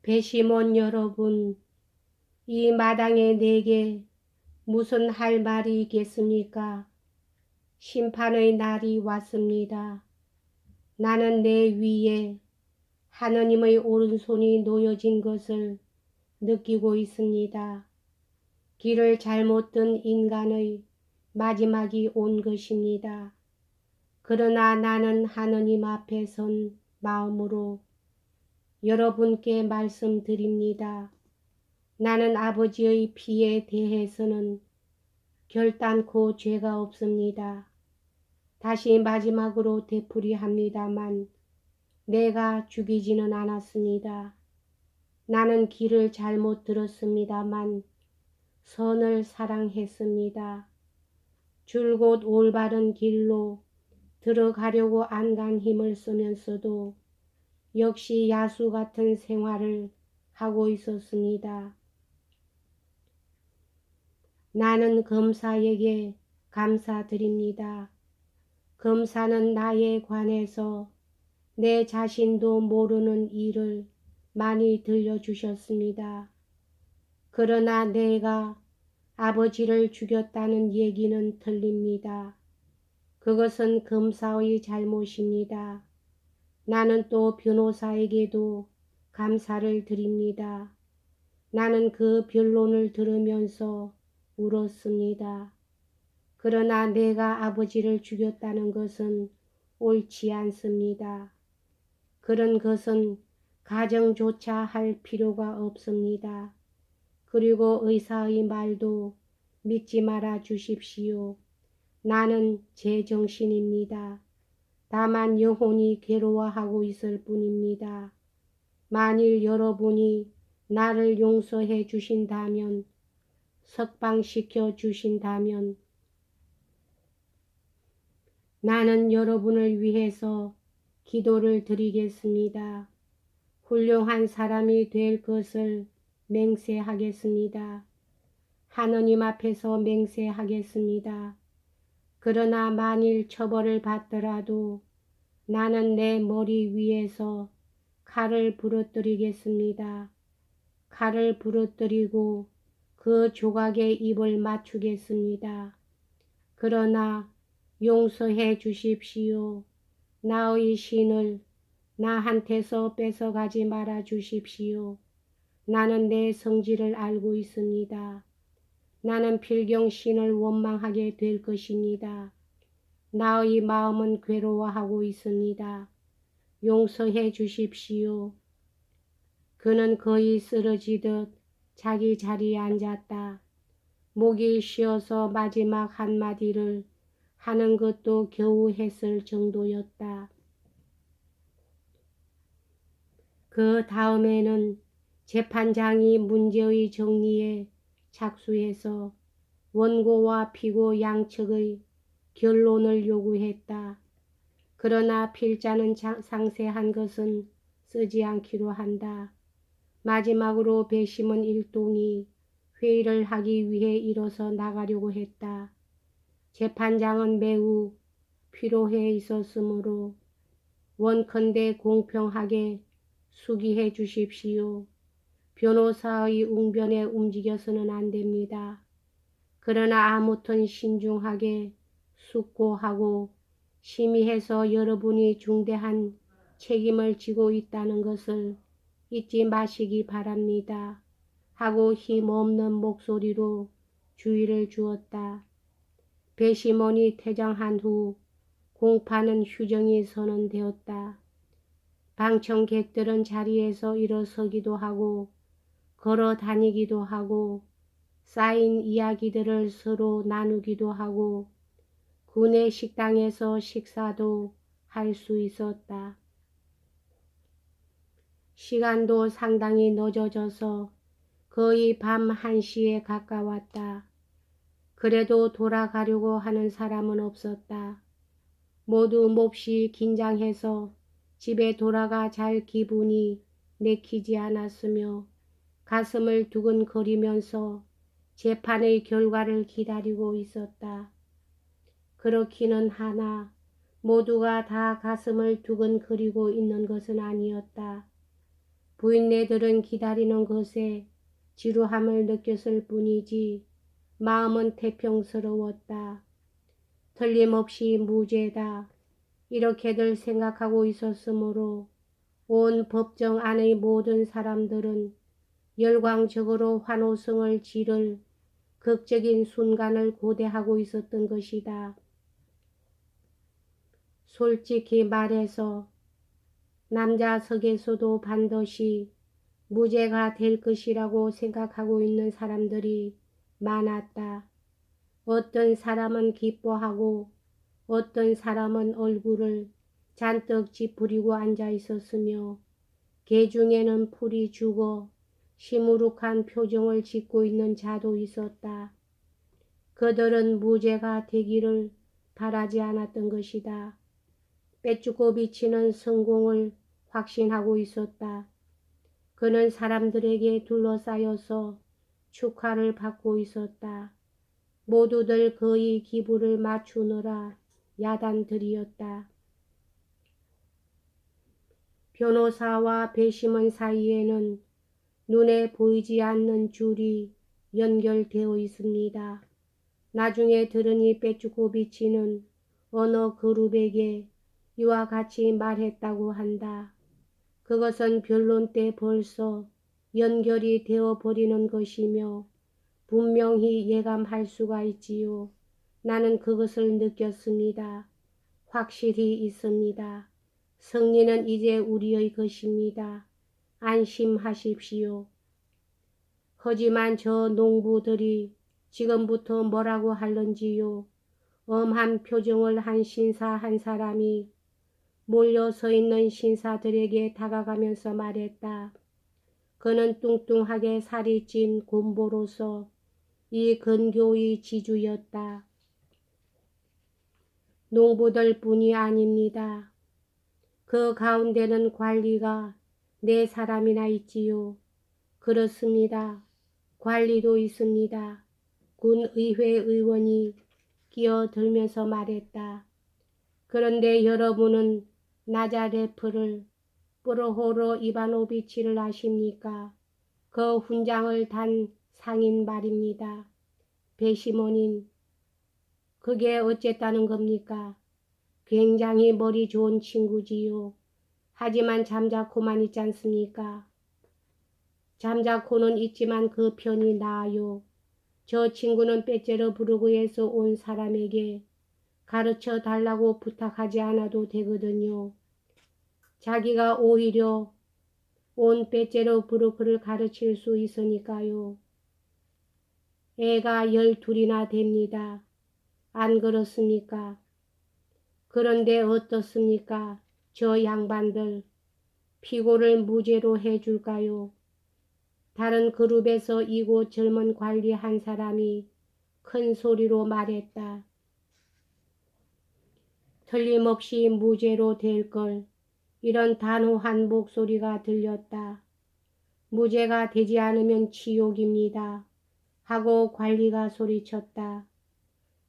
배심원 여러분, 이 마당에 내게 무슨 할 말이 있겠습니까? 심판의 날이 왔습니다. 나는 내 위에 하느님의 오른손이 놓여진 것을 느끼고 있습니다. 길을 잘못 든 인간의 마지막이 온 것입니다. 그러나 나는 하느님 앞에 선 마음으로 여러분께 말씀드립니다. 나는 아버지의 피에 대해서는 결단코 죄가 없습니다. 다시 마지막으로 되풀이합니다만 내가 죽이지는 않았습니다. 나는 길을 잘못 들었습니다만 선을 사랑했습니다. 줄곧 올바른 길로 들어가려고 안간 힘을 쓰면서도 역시 야수 같은 생활을 하고 있었습니다. 나는 검사에게 감사드립니다. 검사는 나에 관해서 내 자신도 모르는 일을 많이 들려주셨습니다. 그러나 내가 아버지를 죽였다는 얘기는 틀립니다. 그것은 검사의 잘못입니다. 나는 또 변호사에게도 감사를 드립니다. 나는 그 변론을 들으면서 울었습니다. 그러나 내가 아버지를 죽였다는 것은 옳지 않습니다. 그런 것은 가정조차 할 필요가 없습니다. 그리고 의사의 말도 믿지 말아 주십시오. 나는 제정신입니다. 다만 영혼이 괴로워하고 있을 뿐입니다. 만일 여러분이 나를 용서해 주신다면, 석방시켜 주신다면 나는 여러분을 위해서 기도를 드리겠습니다. 훌륭한 사람이 될 것을 맹세하겠습니다. 하느님 앞에서 맹세하겠습니다. 그러나 만일 처벌을 받더라도 나는 내 머리 위에서 칼을 부러뜨리겠습니다. 칼을 부러뜨리고 그 조각에 입을 맞추겠습니다. 그러나 용서해 주십시오. 나의 신을 나한테서 뺏어가지 말아 주십시오. 나는 내 성질을 알고 있습니다. 나는 필경신을 원망하게 될 것입니다. 나의 마음은 괴로워하고 있습니다. 용서해 주십시오. 그는 거의 쓰러지듯 자기 자리에 앉았다. 목이 쉬어서 마지막 한마디를 하는 것도 겨우 했을 정도였다. 그 다음에는 재판장이 문제의 정리에 착수해서 원고와 피고 양측의 결론을 요구했다. 그러나 필자는 상세한 것은 쓰지 않기로 한다. 마지막으로 배심원 일동이 회의를 하기 위해 일어서 나가려고 했다. 재판장은 매우 피로해 있었으므로 원컨대 공평하게 수기해 주십시오. 변호사의 웅변에 움직여서는 안 됩니다. 그러나 아무튼 신중하게 숙고하고 심의해서 여러분이 중대한 책임을 지고 있다는 것을 잊지 마시기 바랍니다. 하고 힘없는 목소리로 주의를 주었다. 배심원이 퇴장한 후 공판은 휴정이 선언되었다. 방청객들은 자리에서 일어서기도 하고 걸어 다니기도 하고 쌓인 이야기들을 서로 나누기도 하고 구내 식당에서 식사도 할 수 있었다. 시간도 상당히 늦어져서 거의 밤 1시에 가까웠다. 그래도 돌아가려고 하는 사람은 없었다. 모두 몹시 긴장해서 집에 돌아가 잘 기분이 내키지 않았으며 가슴을 두근거리면서 재판의 결과를 기다리고 있었다. 그렇기는 하나 모두가 다 가슴을 두근거리고 있는 것은 아니었다. 부인네들은 기다리는 것에 지루함을 느꼈을 뿐이지 마음은 태평스러웠다. 틀림없이 무죄다. 이렇게들 생각하고 있었으므로 온 법정 안의 모든 사람들은 열광적으로 환호성을 지를 극적인 순간을 고대하고 있었던 것이다. 솔직히 말해서 남자석에서도 반드시 무죄가 될 것이라고 생각하고 있는 사람들이 많았다. 어떤 사람은 기뻐하고 어떤 사람은 얼굴을 잔뜩 찌푸리고 앉아 있었으며 개 중에는 풀이 죽어 시무룩한 표정을 짓고 있는 자도 있었다. 그들은 무죄가 되기를 바라지 않았던 것이다. 빼죽고 비치는 성공을 확신하고 있었다. 그는 사람들에게 둘러싸여서 축하를 받고 있었다. 모두들 그의 기분을 맞추느라 야단들이었다. 변호사와 배심원 사이에는 눈에 보이지 않는 줄이 연결되어 있습니다. 나중에 들으니 빼쭈고비치는 어느 그룹에게 이와 같이 말했다고 한다. 그것은 변론 때 벌써 연결이 되어 버리는 것이며 분명히 예감할 수가 있지요. 나는 그것을 느꼈습니다. 확실히 있습니다. 승리는 이제 우리의 것입니다. 안심하십시오. 하지만 저 농부들이 지금부터 뭐라고 할런지요. 엄한 표정을 한 신사 한 사람이 몰려 서 있는 신사들에게 다가가면서 말했다. 그는 뚱뚱하게 살이 찐 곰보로서 이 근교의 지주였다. 농부들 뿐이 아닙니다. 그 가운데는 관리가 4사람이나 있지요. 그렇습니다. 관리도 있습니다. 군의회 의원이 끼어들면서 말했다. 그런데 여러분은 나자레프를 프로호로 이바노비치를 아십니까? 그 훈장을 단 상인 말입니다. 배심원인, 그게 어쨌다는 겁니까? 굉장히 머리 좋은 친구지요. 하지만 잠자코만 있지 않습니까? 잠자코는 있지만 그 편이 나아요. 저 친구는 빼째로 부르고에서 온 사람에게 가르쳐 달라고 부탁하지 않아도 되거든요. 자기가 오히려 온 빼째로 부르크를 가르칠 수 있으니까요. 애가 12이나 됩니다. 안 그렇습니까? 그런데 어떻습니까? 저 양반들 피고를 무죄로 해줄까요? 다른 그룹에서 이곳 젊은 관리 한 사람이 큰 소리로 말했다. 틀림없이 무죄로 될 걸. 이런 단호한 목소리가 들렸다. 무죄가 되지 않으면 지옥입니다. 하고 관리가 소리쳤다.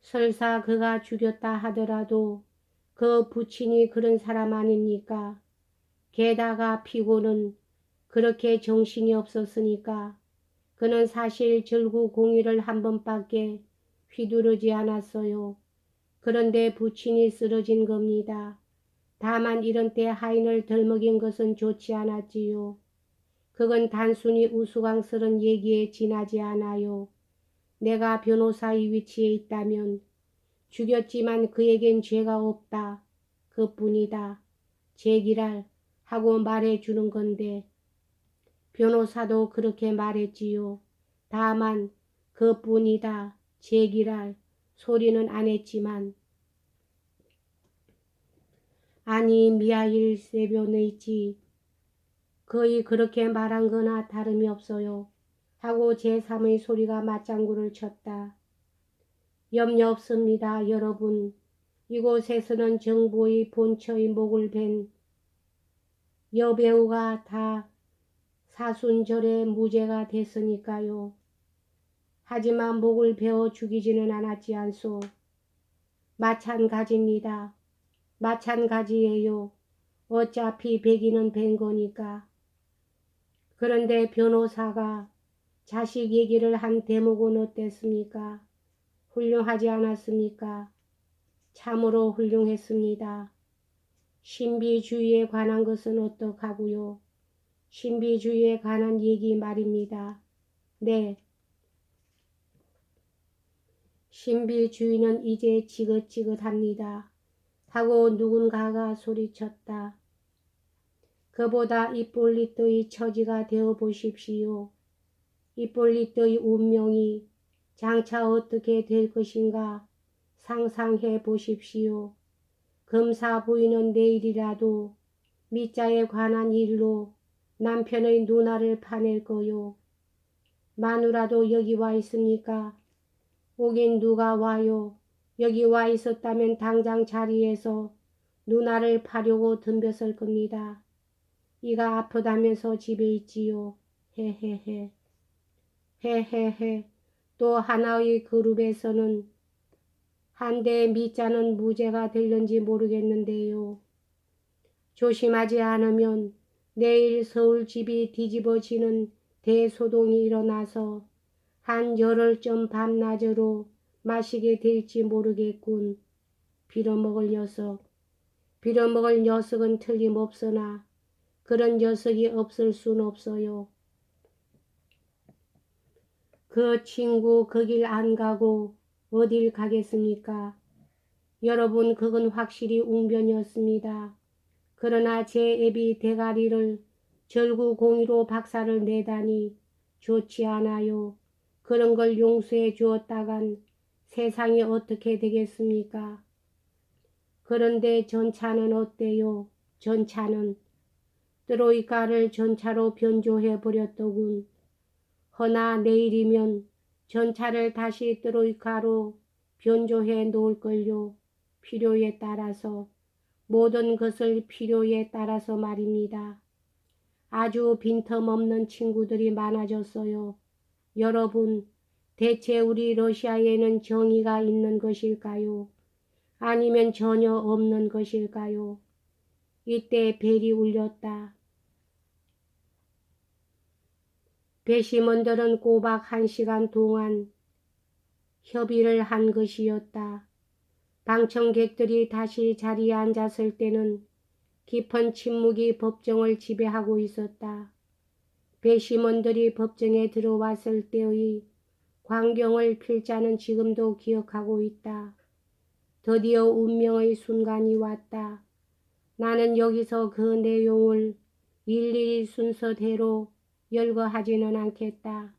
설사 그가 죽였다 하더라도 그 부친이 그런 사람 아닙니까? 게다가 피고는 그렇게 정신이 없었으니까 그는 사실 절구 공의를 한 번밖에 휘두르지 않았어요. 그런데 부친이 쓰러진 겁니다. 다만 이런 때 하인을 덜먹인 것은 좋지 않았지요. 그건 단순히 우스꽝스런 얘기에 지나지 않아요. 내가 변호사의 위치에 있다면 죽였지만 그에겐 죄가 없다. 그뿐이다. 제기랄 하고 말해주는 건데 변호사도 그렇게 말했지요. 다만 그뿐이다. 제기랄 소리는 안 했지만 아니 미하일 세변의지 거의 그렇게 말한 거나 다름이 없어요. 하고 제3의 소리가 맞장구를 쳤다. 염려 없습니다. 여러분. 이곳에서는 정부의 본처의 목을 벤 여배우가 다 사순절에 무죄가 됐으니까요. 하지만 목을 베어 죽이지는 않았지 않소. 마찬가지입니다. 마찬가지예요. 어차피 베기는 벤 거니까. 그런데 변호사가 자식 얘기를 한 대목은 어땠습니까? 훌륭하지 않았습니까? 참으로 훌륭했습니다. 신비주의에 관한 것은 어떡하고요? 신비주의에 관한 얘기 말입니다. 네, 신비주의는 이제 지긋지긋합니다. 하고 누군가가 소리쳤다. 그보다 이폴리토의 처지가 되어 보십시오. 이폴리토의 운명이 장차 어떻게 될 것인가 상상해 보십시오. 금사 부인은 내일이라도 미자에 관한 일로 남편의 누나를 파낼 거요. 마누라도 여기 와 있습니까? 오긴 누가 와요. 여기 와 있었다면 당장 자리에서 누나를 파려고 덤벼설 겁니다. 이가 아프다면서 집에 있지요. 헤헤헤. 헤헤헤. 또 하나의 그룹에서는 한대의 미자는 무죄가 될는지 모르겠는데요. 조심하지 않으면 내일 서울집이 뒤집어지는 대소동이 일어나서 한 열흘쯤 밤낮으로 마시게 될지 모르겠군. 빌어먹을 녀석. 빌어먹을 녀석은 틀림없으나 그런 녀석이 없을 순 없어요. 그 친구 그 길 안 가고 어딜 가겠습니까? 여러분, 그건 확실히 웅변이었습니다. 그러나 제 애비 대가리를 절구공이로 박살을 내다니 좋지 않아요. 그런 걸 용서해 주었다간 세상이 어떻게 되겠습니까? 그런데 전차는 어때요? 전차는 트로이카를 전차로 변조해 버렸더군. 허나 내일이면 전차를 다시 트로이카로 변조해 놓을걸요. 필요에 따라서. 모든 것을 필요에 따라서 말입니다. 아주 빈틈없는 친구들이 많아졌어요. 여러분, 대체 우리 러시아에는 정의가 있는 것일까요? 아니면 전혀 없는 것일까요? 이때 벨이 울렸다. 배심원들은 꼬박 1시간 동안 협의를 한 것이었다. 방청객들이 다시 자리에 앉았을 때는 깊은 침묵이 법정을 지배하고 있었다. 배심원들이 법정에 들어왔을 때의 광경을 필자는 지금도 기억하고 있다. 드디어 운명의 순간이 왔다. 나는 여기서 그 내용을 일일이 순서대로 열거하지는 않겠다.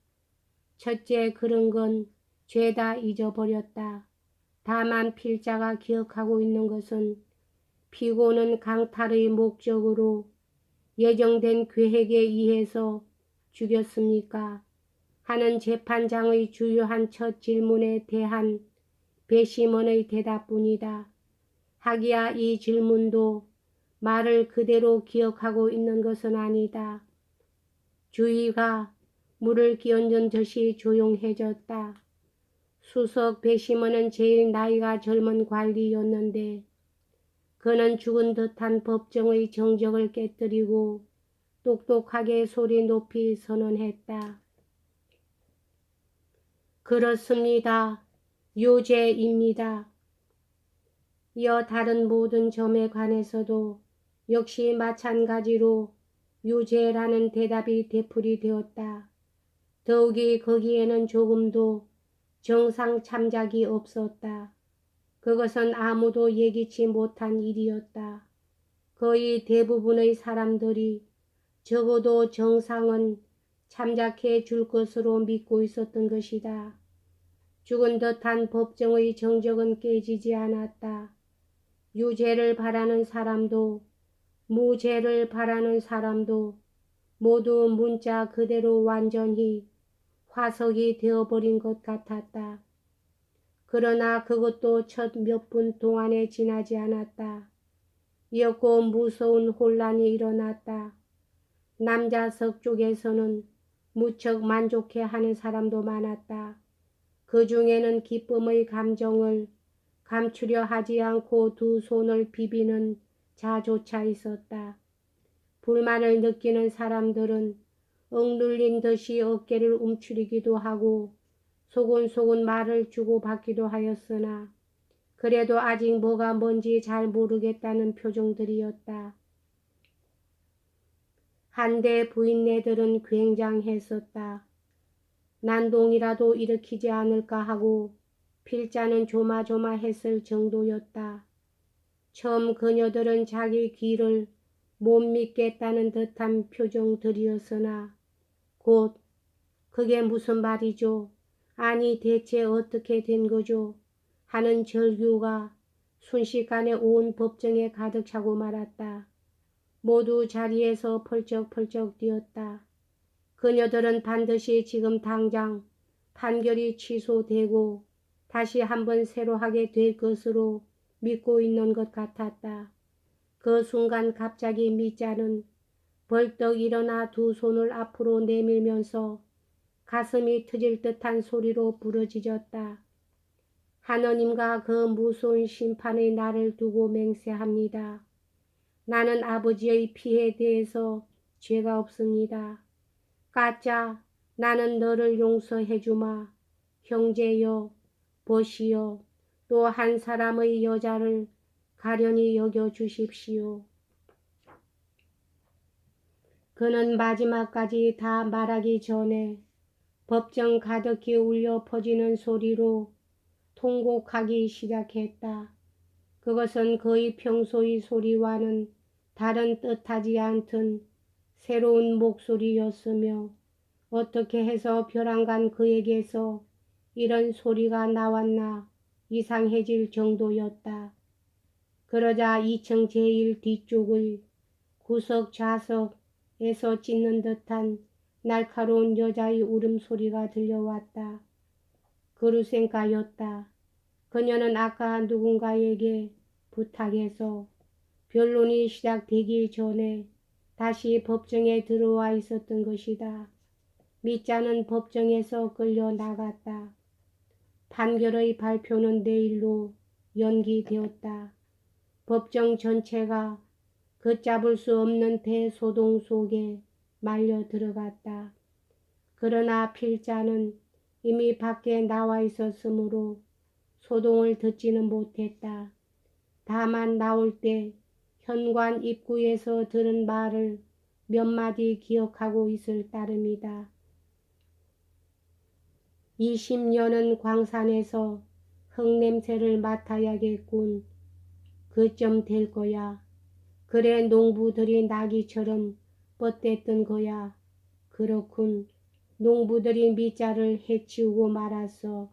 첫째, 그런 건 죄다 잊어버렸다. 다만 필자가 기억하고 있는 것은 피고는 강탈의 목적으로 예정된 계획에 의해서 죽였습니까? 하는 재판장의 주요한 첫 질문에 대한 배심원의 대답뿐이다. 하기야 이 질문도 말을 그대로 기억하고 있는 것은 아니다. 주위가 물을 끼얹은 듯이 조용해졌다. 수석 배심원은 제일 나이가 젊은 관리였는데 그는 죽은 듯한 법정의 정적을 깨뜨리고 똑똑하게 소리 높이 선언했다. 그렇습니다. 유죄입니다. 이어 다른 모든 점에 관해서도 역시 마찬가지로 유죄라는 대답이 되풀이 되었다. 더욱이 거기에는 조금도 정상 참작이 없었다. 그것은 아무도 예기치 못한 일이었다. 거의 대부분의 사람들이 적어도 정상은 참작해 줄 것으로 믿고 있었던 것이다. 죽은 듯한 법정의 정적은 깨지지 않았다. 유죄를 바라는 사람도 무죄를 바라는 사람도 모두 문자 그대로 완전히 화석이 되어버린 것 같았다. 그러나 그것도 첫 몇 분 동안에 지나지 않았다. 이었고 무서운 혼란이 일어났다. 남자석 쪽에서는 무척 만족해하는 사람도 많았다. 그 중에는 기쁨의 감정을 감추려 하지 않고 두 손을 비비는 자조차 있었다. 불만을 느끼는 사람들은 억눌린 듯이 어깨를 움츠리기도 하고 소곤소곤 말을 주고받기도 하였으나 그래도 아직 뭐가 뭔지 잘 모르겠다는 표정들이었다. 한데 부인네들은 굉장했었다. 난동이라도 일으키지 않을까 하고 필자는 조마조마했을 정도였다. 처음 그녀들은 자기 귀를 못 믿겠다는 듯한 표정들이었으나 곧 그게 무슨 말이죠? 아니 대체 어떻게 된 거죠? 하는 절규가 순식간에 온 법정에 가득 차고 말았다. 모두 자리에서 펄쩍펄쩍 뛰었다. 그녀들은 반드시 지금 당장 판결이 취소되고 다시 한번 새로 하게 될 것으로 믿고 있는 것 같았다. 그 순간 갑자기 미자는 벌떡 일어나 두 손을 앞으로 내밀면서 가슴이 터질 듯한 소리로 부르짖었다. 하느님과 그 무서운 심판의 날을 두고 맹세합니다. 나는 아버지의 피에 대해서 죄가 없습니다. 가짜 나는 너를 용서해 주마. 형제여 보시오. 또 한 사람의 여자를 가련히 여겨 주십시오. 그는 마지막까지 다 말하기 전에 법정 가득히 울려 퍼지는 소리로 통곡하기 시작했다. 그것은 그의 평소의 소리와는 다른 뜻하지 않던 새로운 목소리였으며 어떻게 해서 벼랑간 그에게서 이런 소리가 나왔나 이상해질 정도였다. 그러자 2층 제일 뒤쪽의 구석 좌석에서 찢는 듯한 날카로운 여자의 울음소리가 들려왔다. 그루센카였다. 그녀는 아까 누군가에게 부탁해서 변론이 시작되기 전에 다시 법정에 들어와 있었던 것이다. 미자는 법정에서 끌려 나갔다. 판결의 발표는 내일로 연기되었다. 법정 전체가 걷잡을 수 없는 대소동 속에 말려 들어갔다. 그러나 필자는 이미 밖에 나와 있었으므로 소동을 듣지는 못했다. 다만 나올 때 현관 입구에서 들은 말을 몇 마디 기억하고 있을 따름이다. 20년은 광산에서 흙냄새를 맡아야겠군. 그쯤 될 거야. 그래 농부들이 나귀처럼 뻗댔던 거야. 그렇군. 농부들이 미자를 해치우고 말았어.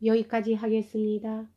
여기까지 하겠습니다.